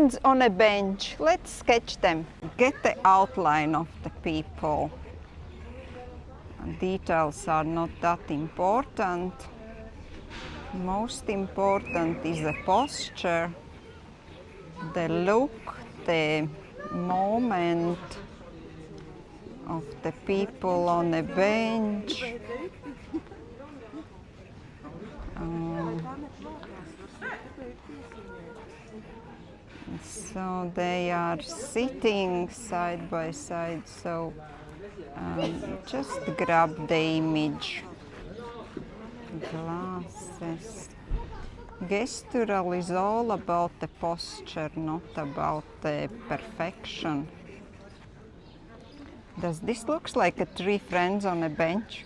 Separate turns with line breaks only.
friends on a bench. Let's sketch them. Get the outline of the people. Details are not that important. Most important is the posture, the look, the moment of the people on a bench. So they are sitting side by side, so just grab the image. Glasses. Gestural is all about the posture, not about the perfection. Does this look like a three friends on a bench?